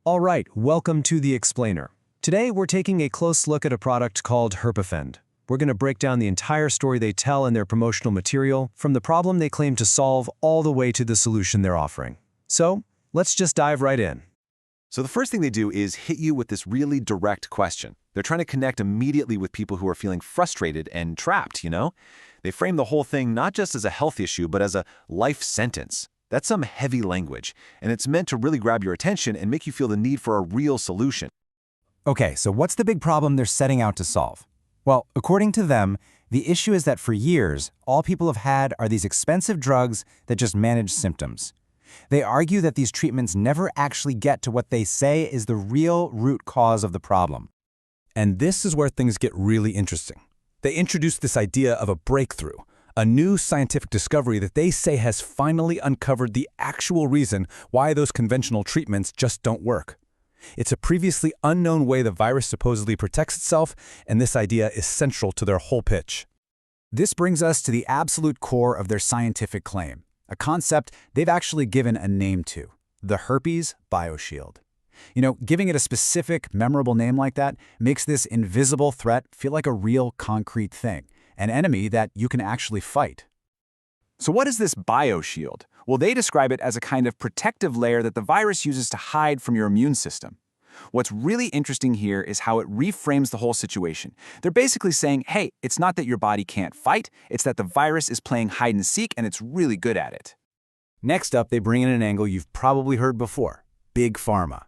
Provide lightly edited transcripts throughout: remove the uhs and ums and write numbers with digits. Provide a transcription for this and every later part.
All right, welcome to The Explainer. Today, we're taking a close look at a product called Herpafend. We're going to break down the entire story they tell in their promotional material, from the problem they claim to solve all the way to the solution they're offering. So, let's just dive right in. So the first thing they do is hit you with this really direct question. They're trying to connect immediately with people who are feeling frustrated and trapped, They frame the whole thing not just as a health issue, but as a life sentence. That's some heavy language, and it's meant to really grab your attention and make you feel the need for a real solution. Okay, so what's the big problem they're setting out to solve? Well, according to them, the issue is that for years, all people have had are these expensive drugs that just manage symptoms. They argue that these treatments never actually get to what they say is the real root cause of the problem. And this is where things get really interesting. They introduce this idea of a breakthrough, a new scientific discovery that they say has finally uncovered the actual reason why those conventional treatments just don't work. It's a previously unknown way the virus supposedly protects itself, and this idea is central to their whole pitch. This brings us to the absolute core of their scientific claim, a concept they've actually given a name to, the herpes bioshield. Giving it a specific, memorable name like that makes this invisible threat feel like a real, concrete thing, an enemy that you can actually fight. So what is this bioshield? Well, they describe it as a kind of protective layer that the virus uses to hide from your immune system. What's really interesting here is how it reframes the whole situation. They're basically saying, hey, it's not that your body can't fight, it's that the virus is playing hide and seek and it's really good at it. Next up, they bring in an angle you've probably heard before, Big Pharma.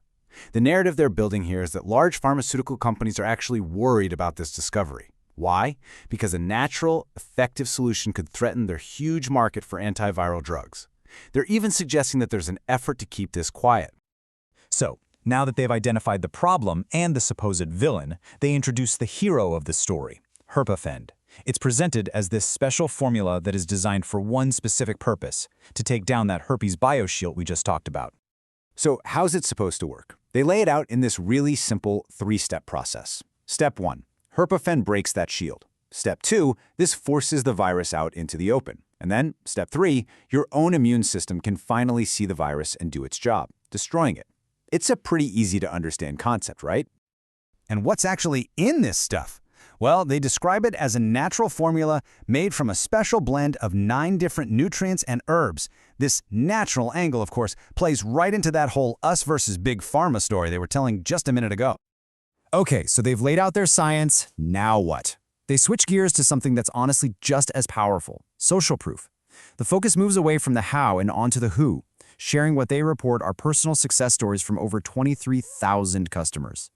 The narrative they're building here is that large pharmaceutical companies are actually worried about this discovery. Why? Because a natural, effective solution could threaten their huge market for antiviral drugs. They're even suggesting that there's an effort to keep this quiet. So, now that they've identified the problem and the supposed villain, they introduce the hero of the story, Herpafend. It's presented as this special formula that is designed for one specific purpose, to take down that herpes bioshield we just talked about. So how's it supposed to work? They lay it out in this really simple three-step process. Step 1. Herpafend breaks that shield. Step 2, this forces the virus out into the open. And then, Step 3, your own immune system can finally see the virus and do its job, destroying it. It's a pretty easy to understand concept, right? And what's actually in this stuff? Well, they describe it as a natural formula made from a special blend of 9 different nutrients and herbs. This natural angle, of course, plays right into that whole us versus Big Pharma story they were telling just a minute ago. Okay, so they've laid out their science, now what? They switch gears to something that's honestly just as powerful, social proof. The focus moves away from the how and onto the who, sharing what they report are personal success stories from over 23,000 customers.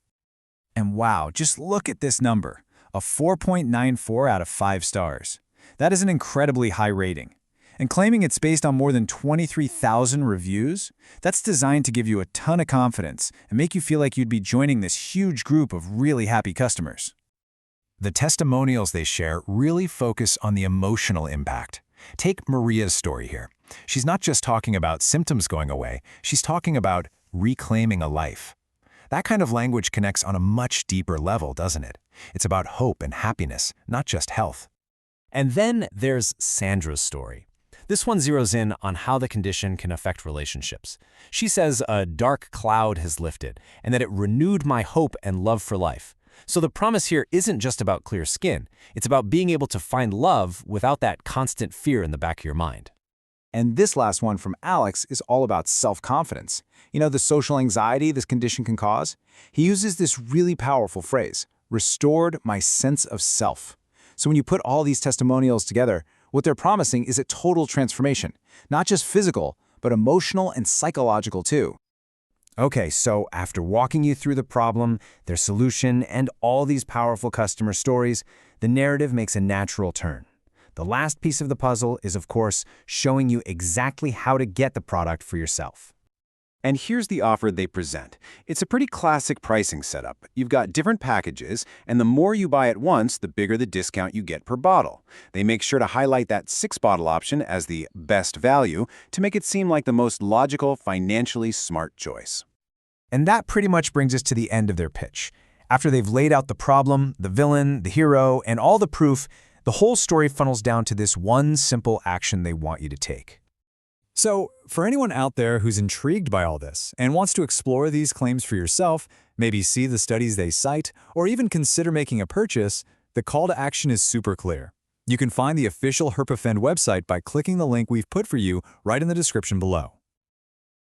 And wow, just look at this number, a 4.94 out of 5 stars. That is an incredibly high rating. And claiming it's based on more than 23,000 reviews, that's designed to give you a ton of confidence and make you feel like you'd be joining this huge group of really happy customers. The testimonials they share really focus on the emotional impact. Take Maria's story here. She's not just talking about symptoms going away, she's talking about reclaiming a life. That kind of language connects on a much deeper level, doesn't it? It's about hope and happiness, not just health. And then there's Sandra's story. This one zeroes in on how the condition can affect relationships. She says a dark cloud has lifted and that it renewed my hope and love for life. So the promise here isn't just about clear skin. It's about being able to find love without that constant fear in the back of your mind. And this last one from Alex is all about self-confidence. The social anxiety this condition can cause? He uses this really powerful phrase, restored my sense of self. So when you put all these testimonials together, what they're promising is a total transformation, not just physical, but emotional and psychological too. Okay, so after walking you through the problem, their solution, and all these powerful customer stories, the narrative makes a natural turn. The last piece of the puzzle is, of course, showing you exactly how to get the product for yourself. And here's the offer they present. It's a pretty classic pricing setup. You've got different packages, and the more you buy at once, the bigger the discount you get per bottle. They make sure to highlight that 6-bottle option as the best value to make it seem like the most logical, financially smart choice. And that pretty much brings us to the end of their pitch. After they've laid out the problem, the villain, the hero, and all the proof, the whole story funnels down to this one simple action they want you to take. So, for anyone out there who's intrigued by all this and wants to explore these claims for yourself, maybe see the studies they cite, or even consider making a purchase, the call to action is super clear. You can find the official Herpafend website by clicking the link we've put for you right in the description below.